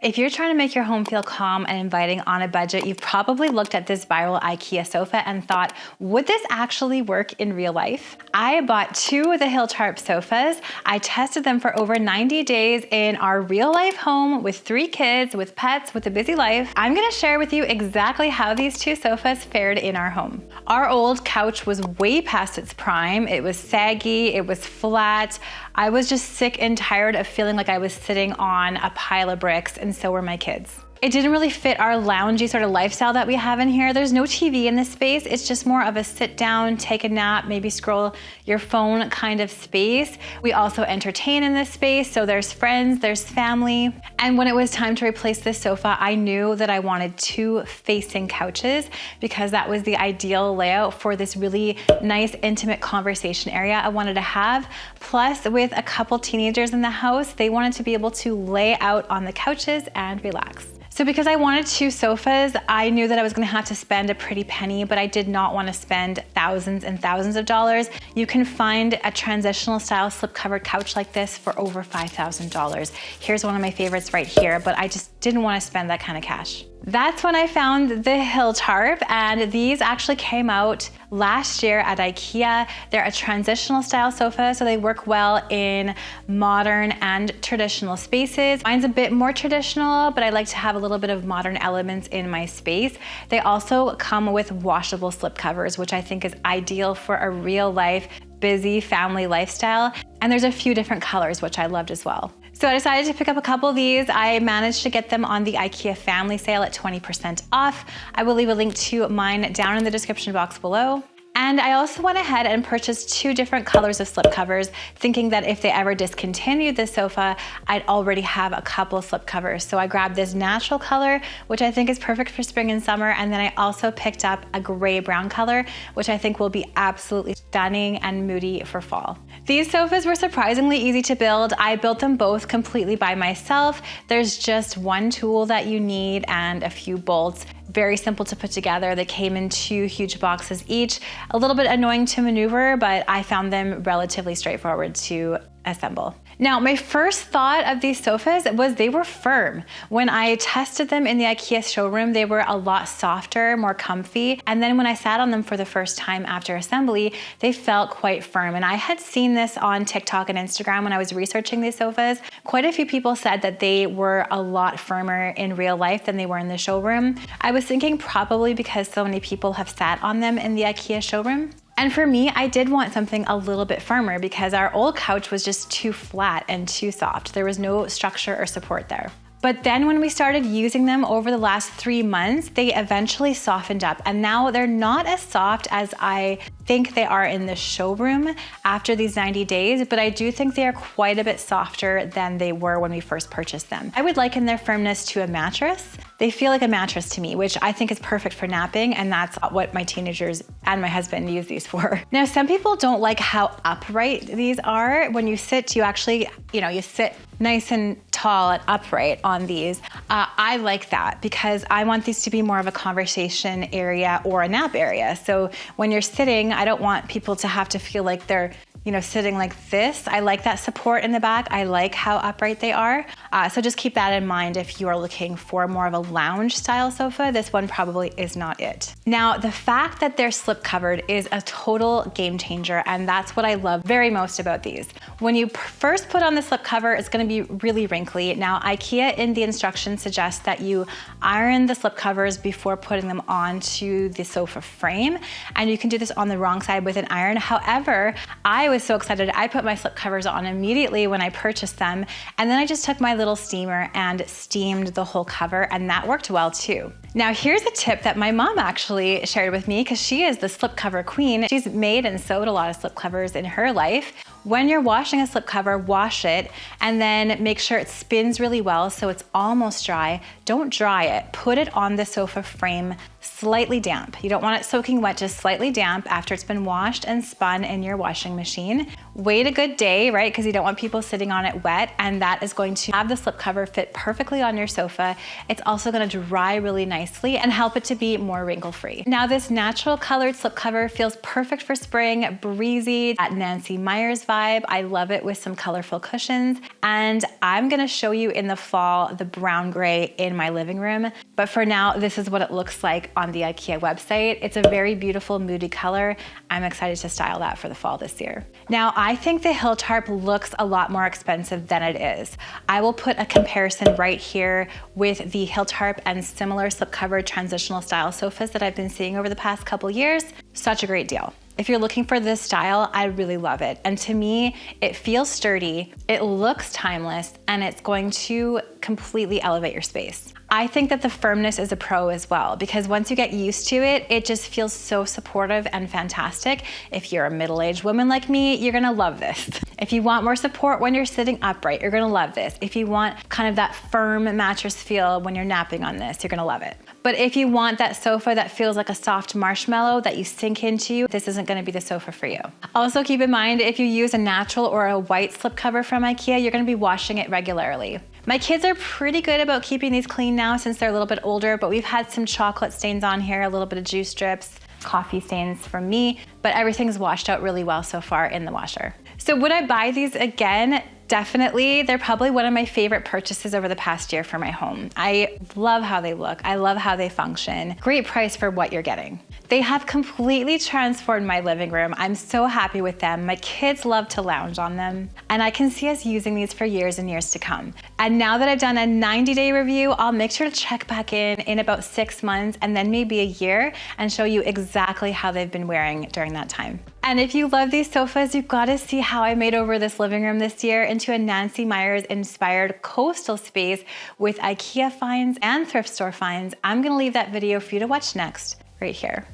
If you're trying to make your home feel calm and inviting on a budget, you've probably looked at this viral IKEA sofa and thought, would this actually work in real life? I bought 2 of the HYLTARP sofas. I tested them for over 90 days in our real life home with 3 kids, with pets, with a busy life. I'm gonna share with you exactly how these 2 sofas fared in our home. Our old couch was way past its prime. It was saggy, it was flat. I was just sick and tired of feeling like I was sitting on a pile of bricks, and so were my kids. It didn't really fit our loungy sort of lifestyle that we have in here. There's no TV in this space. It's just more of a sit down, take a nap, maybe scroll your phone kind of space. We also entertain in this space, so there's friends, there's family. And when it was time to replace this sofa, I knew that I wanted 2 facing couches because that was the ideal layout for this really nice, intimate conversation area I wanted to have. Plus, with a couple teenagers in the house, they wanted to be able to lay out on the couches and relax. So because I wanted 2 sofas, I knew that I was gonna have to spend a pretty penny, but I did not wanna spend thousands and thousands of dollars. You can find a transitional style slip-covered couch like this for over $5,000. Here's one of my favorites right here, but I just didn't wanna spend that kind of cash. That's when I found the HYLTARP, and these actually came out last year at IKEA. They're a transitional style sofa, so they work well in modern and traditional spaces. Mine's a bit more traditional, but I like to have a little bit of modern elements in my space. They also come with washable slip covers, which I think is ideal for a real life, busy family lifestyle. And there's a few different colors, which I loved as well. So I decided to pick up a couple of these. I managed to get them on the IKEA family sale at 20% off. I will leave a link to mine down in the description box below. And I also went ahead and purchased 2 different colors of slip covers, thinking that if they ever discontinued this sofa, I'd already have a couple of slip covers. So I grabbed this natural color, which I think is perfect for spring and summer. And then I also picked up a gray brown color, which I think will be absolutely stunning and moody for fall. These sofas were surprisingly easy to build. I built them both completely by myself. There's just one tool that you need and a few bolts. Very simple to put together. They came in 2 huge boxes each. A little bit annoying to maneuver, but I found them relatively straightforward to assemble. Now, my first thought of these sofas was they were firm. When I tested them in the IKEA showroom, they were a lot softer, more comfy. And then when I sat on them for the first time after assembly, they felt quite firm. And I had seen this on TikTok and Instagram when I was researching these sofas. Quite a few people said that they were a lot firmer in real life than they were in the showroom. I was thinking probably because so many people have sat on them in the IKEA showroom. And for me, I did want something a little bit firmer because our old couch was just too flat and too soft. There was no structure or support there. But then when we started using them over the last 3 months, they eventually softened up, and now they're not as soft as I think they are in the showroom after these 90 days, but I do think they are quite a bit softer than they were when we first purchased them. I would liken their firmness to a mattress. They feel like a mattress to me, which I think is perfect for napping, and that's what my teenagers and my husband use these for. Now, some people don't like how upright these are. When you sit, you actually, you sit nice and tall and upright on these. I like that because I want these to be more of a conversation area or a nap area. So when you're sitting, I don't want people to have to feel like they're sitting like this. I like that support in the back. I like how upright they are. So just keep that in mind if you are looking for more of a lounge style sofa. This one probably is not it. Now, the fact that they're slip covered is a total game changer, and that's what I love very most about these. When you first put on the slip cover, it's gonna be really wrinkly. Now, IKEA in the instructions suggests that you iron the slip covers before putting them onto the sofa frame, and you can do this on the wrong side with an iron. However, I was so excited. I put my slip covers on immediately when I purchased them, and then I just took my little steamer and steamed the whole cover, and that worked well too. Now, here's a tip that my mom actually shared with me because she is the slipcover queen. She's made and sewed a lot of slipcovers in her life. When you're washing a slipcover, wash it and then make sure it spins really well so it's almost dry. Don't dry it. Put it on the sofa frame slightly damp. You don't want it soaking wet, just slightly damp after it's been washed and spun in your washing machine. Wait a good day, right? Because you don't want people sitting on it wet, and that is going to have the slipcover fit perfectly on your sofa. It's also gonna dry really nicely and help it to be more wrinkle-free. Now, this natural colored slipcover feels perfect for spring, breezy, that Nancy Meyers vibe. I love it with some colorful cushions, and I'm gonna show you in the fall the brown gray in my living room. But for now, this is what it looks like on the IKEA website. It's a very beautiful moody color. I'm excited to style that for the fall this year. Now, I think the HYLTARP looks a lot more expensive than it is. I will put a comparison right here with the HYLTARP and similar slipcover transitional style sofas that I've been seeing over the past couple years. Such a great deal. If you're looking for this style, I really love it. And to me, it feels sturdy, it looks timeless, and it's going to completely elevate your space. I think that the firmness is a pro as well, because once you get used to it, it just feels so supportive and fantastic. If you're a middle-aged woman like me, you're gonna love this. If you want more support when you're sitting upright, you're gonna love this. If you want kind of that firm mattress feel when you're napping on this, you're gonna love it. But if you want that sofa that feels like a soft marshmallow that you sink into, this isn't gonna be the sofa for you. Also keep in mind, if you use a natural or a white slipcover from IKEA, you're gonna be washing it regularly. My kids are pretty good about keeping these clean now since they're a little bit older, but we've had some chocolate stains on here, a little bit of juice drips, coffee stains from me, but everything's washed out really well so far in the washer. So would I buy these again? Definitely. They're probably one of my favorite purchases over the past year for my home. I love how they look. I love how they function. Great price for what you're getting. They have completely transformed my living room. I'm so happy with them. My kids love to lounge on them, and I can see us using these for years and years to come. And now that I've done a 90-day review, I'll make sure to check back in about 6 months and then maybe a year and show you exactly how they've been wearing during that time. And if you love these sofas, you've got to see how I made over this living room this year into a Nancy Meyers inspired coastal space with IKEA finds and thrift store finds. I'm gonna leave that video for you to watch next, right here.